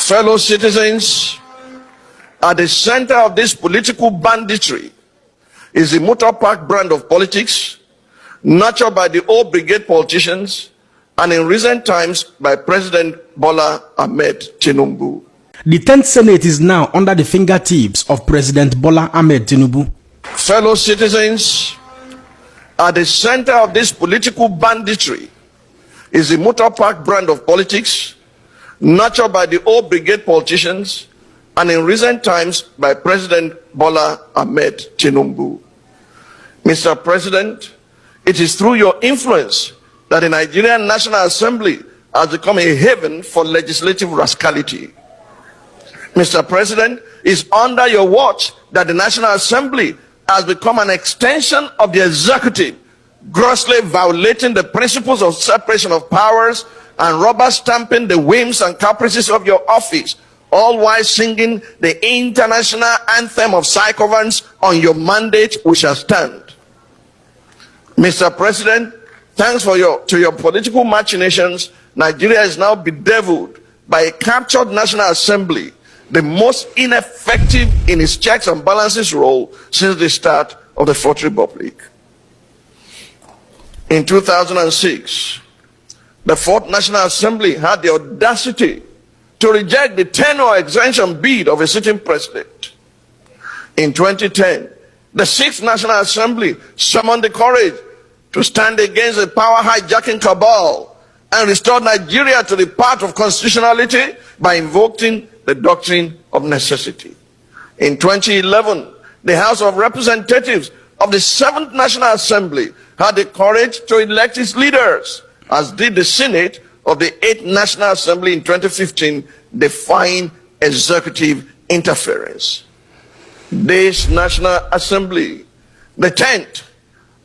Fellow citizens, at the center of this political banditry is the motor park brand of politics, nurtured by the old brigade politicians, and in recent times by President Bola Ahmed Tinubu. The 10th Senate is now under the fingertips of President Bola Ahmed Tinubu. Fellow citizens, at the center of this political banditry is the motor park brand of politics, nurtured by the old brigade politicians, and in recent times by President Bola Ahmed Tinubu. Mr. President, it is through your influence that the Nigerian National Assembly has become a haven for legislative rascality. Mr. President, it's under your watch that the National Assembly has become an extension of the executive, grossly violating the principles of separation of powers and rubber stamping the whims and caprices of your office, all while singing the international anthem of sycophants on your mandate we shall stand. Mr. President, thanks to your political machinations, Nigeria is now bedeviled by a captured National Assembly, the most ineffective in its checks and balances role since the start of the Fourth Republic. In 2006, the Fourth National Assembly had the audacity to reject the tenure extension bid of a sitting president. In 2010, the Sixth National Assembly summoned the courage to stand against the power hijacking cabal and restore Nigeria to the path of constitutionality by invoking the doctrine of necessity. In 2011, the House of Representatives of the Seventh National Assembly had the courage to elect its leaders, as did the Senate of the Eighth National Assembly in 2015, defying executive interference. This National Assembly, the 10th,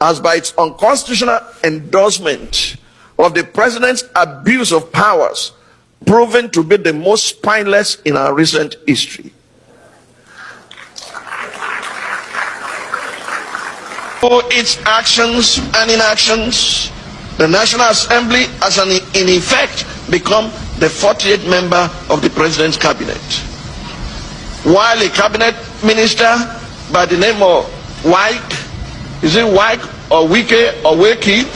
has by its unconstitutional endorsement of the President's abuse of powers proven to be the most spineless in our recent history. For its actions and inactions, the National Assembly has in effect become the 48th member of the President's cabinet. While a cabinet minister by the name of Wike, is it Wike or Wike or Wike?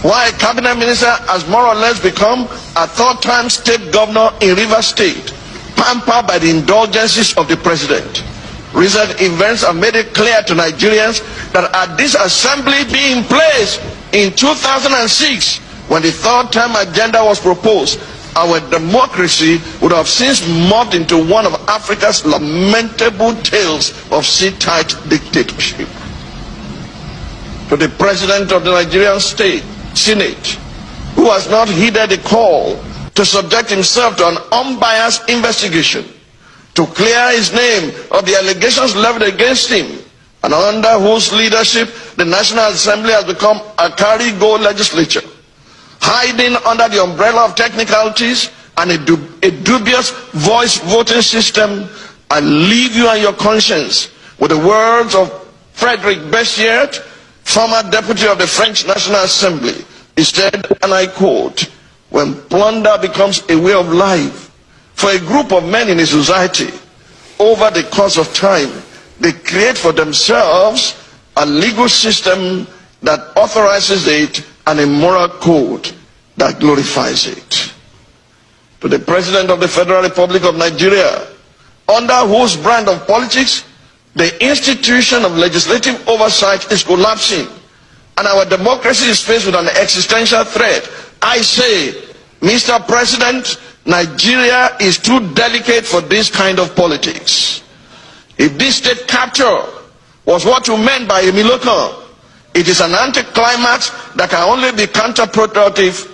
While a cabinet minister has more or less become a third-time state governor in Rivers State, pampered by the indulgences of the president. Recent events have made it clear to Nigerians that had this assembly been in place in 2006, when the third-term agenda was proposed, our democracy would have since morphed into one of Africa's lamentable tales of sit-tight dictatorship. To the president of the Nigerian Senate, who has not heeded the call to subject himself to an unbiased investigation, to clear his name of the allegations leveled against him, and under whose leadership the National Assembly has become a carry-go legislature, hiding under the umbrella of technicalities and a dubious voice voting system. I leave you and your conscience with the words of Frederic Bessiert, former deputy of the French National Assembly. He said, and I quote, "When plunder becomes a way of life for a group of men in a society, over the course of time, they create for themselves a legal system that authorizes it and a moral code that glorifies it." To the President of the Federal Republic of Nigeria, under whose brand of politics the institution of legislative oversight is collapsing and our democracy is faced with an existential threat, I say, Mr. President, Nigeria is too delicate for this kind of politics. If this state capture was what you meant by a Miloko, it is an anticlimax that can only be counterproductive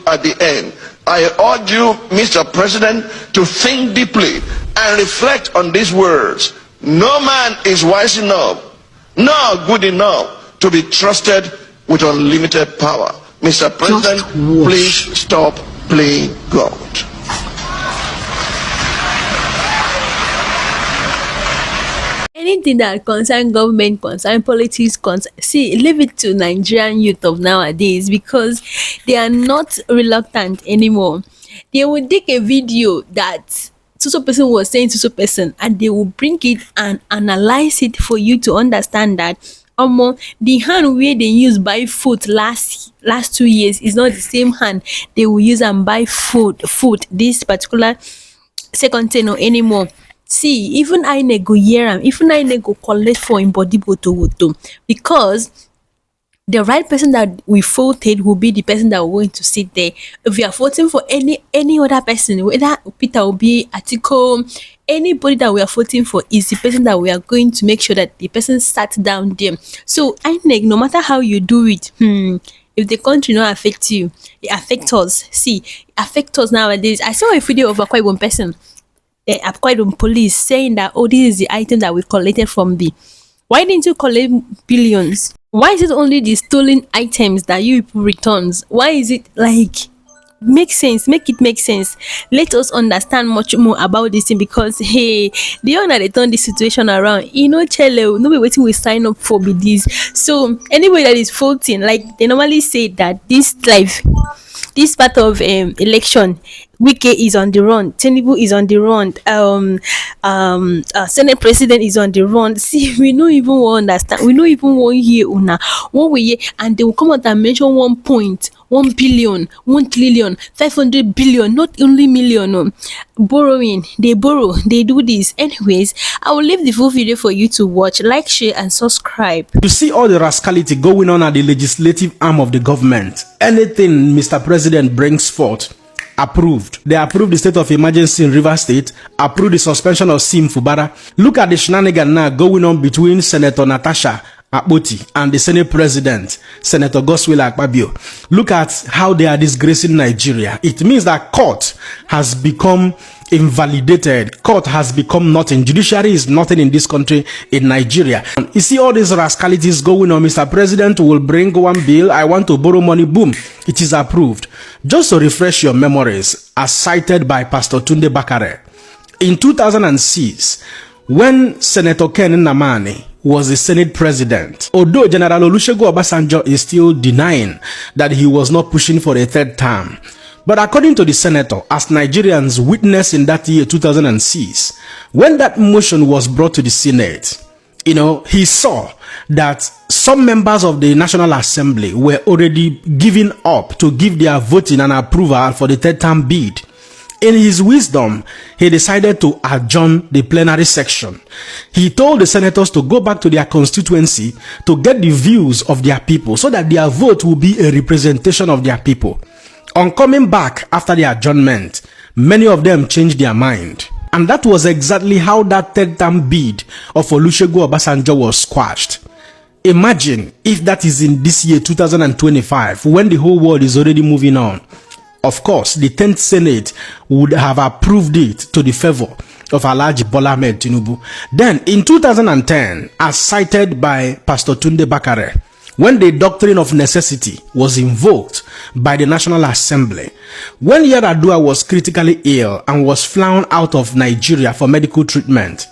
at the end. I urge you, Mr. President, to think deeply and reflect on these words. No man is wise enough, nor good enough to be trusted with unlimited power. Mr. President, please stop playing God. anything that concern government, concern politics, see, leave it to Nigerian youth of nowadays, because they are not reluctant anymore. They will take a video that so person was saying to so person, and they will bring it and analyze it for you to understand that the hand where they use buy food last 2 years is not the same hand they will use and buy food this particular second tenor anymore. See, even I go hear am, even I go collect for him body woto, because the right person that we voted will be the person that we're going to sit there. If we are voting for any other person, whether Peter Obi, Atiko, anybody that we are voting for is the person that we are going to make sure that the person sat down there. So INEC, no matter how you do it, if the country not affect you, it affect us. See, it affect us nowadays. I saw a video of a quite one person, quite one police saying that, oh, this is the item that we collected from the. Why didn't you collect billions? Why is it only the stolen items that you people returns? Why is it like, make sense, make it make sense. Let us understand much more about this thing, because hey, the owner they turn the situation around. Chele, nobody waiting will sign up for be this. So anybody that is voting, like they normally say that this part of election, Wike is on the run, Tinubu is on the run, Senate President is on the run. See, we don't even want to understand. We don't even want to hear una. What we hear, and they will come out and mention 1 billion, 1 trillion, 500 billion, not only million. Borrowing, they borrow, they do this. Anyways, I will leave the full video for you to watch. Like, share, and subscribe. You see all the rascality going on at the legislative arm of the government. Anything Mr. President brings forth, approved. They approved the state of emergency in Rivers State, approved the suspension of Sim Fubara. Look at the shenanigan now going on between Senator Natasha Akpbio and the Senate President, Senator Déàth Akpbio. Look at how they are disgracing Nigeria. It means that court has become invalidated. Court has become nothing. Judiciary is nothing in this country, in Nigeria. And you see all these rascalities going on. Mr. President will bring one bill. I want to borrow money. Boom. It is approved. Just to refresh your memories, as cited by Pastor Tunde Bakare, in 2006, when Senator Ken Nnamani was the Senate President, although General Olusegun Obasanjo is still denying that he was not pushing for a third term, but according to the senator, as Nigerians witnessed in that year 2006, when that motion was brought to the Senate, he saw that some members of the National Assembly were already giving up to give their voting and approval for the third term bid. In his wisdom, he decided to adjourn the plenary section. He told the senators to go back to their constituency to get the views of their people so that their vote will be a representation of their people. On coming back after the adjournment, many of them changed their mind. And that was exactly how that third term bid of Olusegun Obasanjo was squashed. Imagine if that is in this year 2025, when the whole world is already moving on. Of course, the 10th Senate would have approved it to the favor of Alhaji Bola Ahmed Tinubu. Then, in 2010, as cited by Pastor Tunde Bakare, when the doctrine of necessity was invoked by the National Assembly, when Yar'Adua was critically ill and was flown out of Nigeria for medical treatment,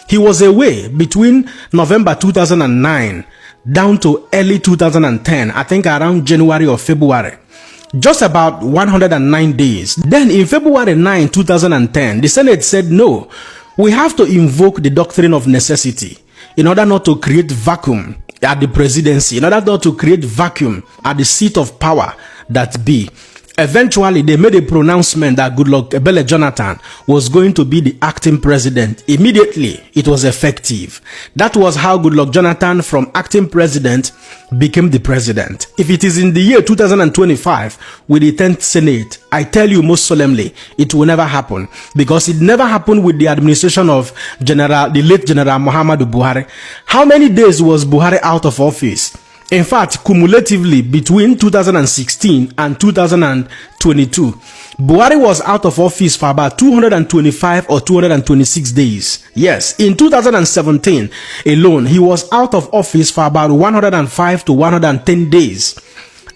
he was away between November 2009 down to early 2010, I think around January or February. Just about 109 days. Then in February 9, 2010, the Senate said, no, we have to invoke the doctrine of necessity in order not to create vacuum at the presidency, in order not to create vacuum at the seat of power that be. Eventually, they made a pronouncement that Goodluck Ebele Jonathan was going to be the acting president. Immediately, it was effective. That was how Goodluck Jonathan, from acting president, became the president. If it is in the year 2025 with the 10th Senate, I tell you most solemnly, it will never happen, because it never happened with the administration of the late General Muhammadu Buhari. How many days was Buhari out of office? In fact, cumulatively between 2016 and 2022, Buhari was out of office for about 225 or 226 days. Yes, in 2017 alone, he was out of office for about 105 to 110 days.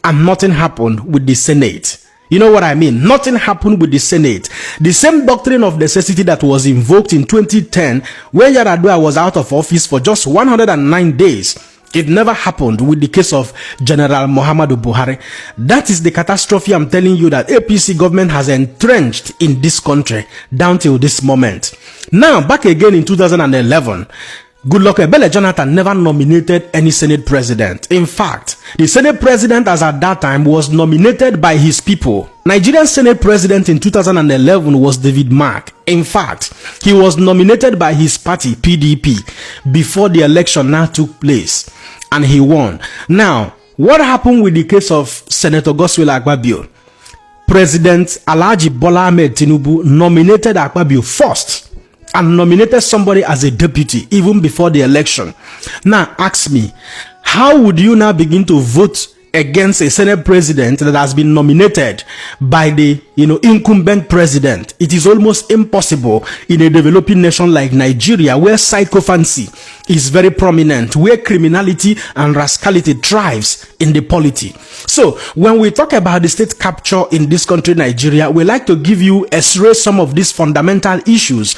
And nothing happened with the Senate. You know what I mean? Nothing happened with the Senate. The same doctrine of necessity that was invoked in 2010 when Yar'Adua was out of office for just 109 days. It never happened with the case of General Muhammadu Buhari. That is the catastrophe I'm telling you that APC government has entrenched in this country down till this moment. Now, back again in 2011, Goodluck Ebele Jonathan never nominated any Senate president. In fact, the Senate president as at that time was nominated by his people. Nigerian Senate president in 2011 was David Mark. In fact, he was nominated by his party, PDP, before the election now took place, and he won. Now, what happened with the case of Senator Déàth Akpbio? President Alhaji Bola Ahmed Tinubu nominated Akpbio first and nominated somebody as a deputy even before the election. Now ask me, how would you now begin to vote against a Senate president that has been nominated by the incumbent president? It is almost impossible in a developing nation like Nigeria, where sycophancy is very prominent, where criminality and rascality thrives in the polity. So when we talk about the state capture in this country, Nigeria, we like to give you some of these fundamental issues,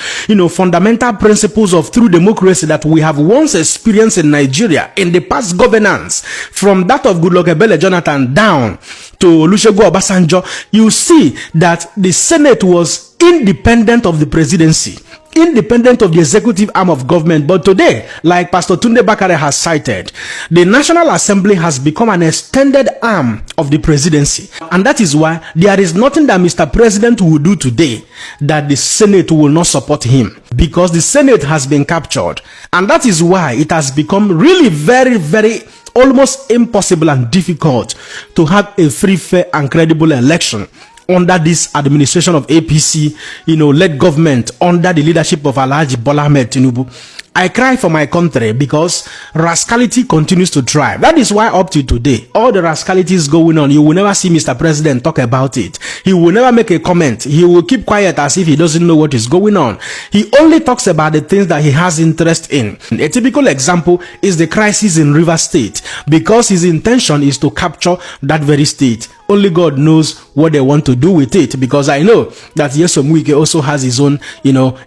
fundamental principles of true democracy that we have once experienced in Nigeria in the past governance, from that of Goodluck Ebele Jonathan down to Olusegun Obasanjo. You see that the Senate was independent of the presidency, independent of the executive arm of government. But today, like Pastor Tunde Bakare has cited, the National Assembly has become an extended arm of the presidency. And that is why there is nothing that Mr. President will do today that the Senate will not support him, because the Senate has been captured. And that is why it has become really very, very almost impossible and difficult to have a free, fair and credible election under this administration of APC, led government under the leadership of Alhaji Bola Ahmed Tinubu. I cry for my country because rascality continues to thrive. That is why up to today, all the rascality is going on. You will never see Mr. President talk about it. He will never make a comment. He will keep quiet as if he doesn't know what is going on. He only talks about the things that he has interest in. A typical example is the crisis in Rivers State, because his intention is to capture that very state. Only God knows what they want to do with it, because I know that Wike also has his own,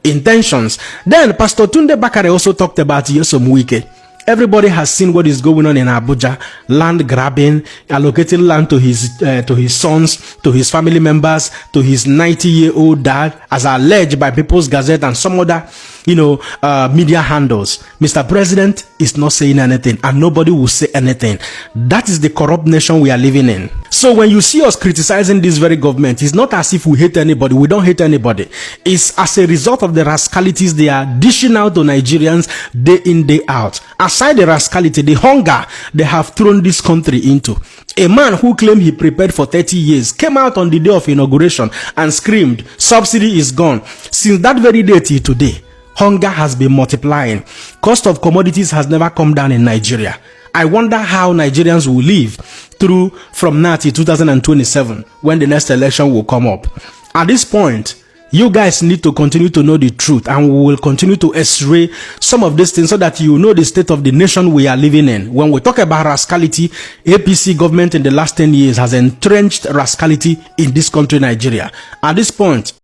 intentions. Then Pastor Tunde Bakare also talked about Wike. Everybody has seen what is going on in Abuja: land grabbing, allocating land to his sons, to his family members, to his 90-year-old dad, as alleged by People's Gazette and some other, media handles. Mr. President is not saying anything, and nobody will say anything. That is the corrupt nation we are living in. So when you see us criticizing this very government, it's not as if we hate anybody. We don't hate anybody. It's as a result of the rascalities they are dishing out to Nigerians day in, day out. Aside the rascality, the hunger they have thrown this country into. A man who claimed he prepared for 30 years came out on the day of inauguration and screamed, "Subsidy is gone." Since that very day till today, hunger has been multiplying. Cost of commodities has never come down in Nigeria. I wonder how Nigerians will live through from now till 2027, when the next election will come up. At this point, you guys need to continue to know the truth, and we will continue to x-ray some of these things so that you know the state of the nation we are living in. When we talk about rascality, APC government in the last 10 years has entrenched rascality in this country, Nigeria. At this point,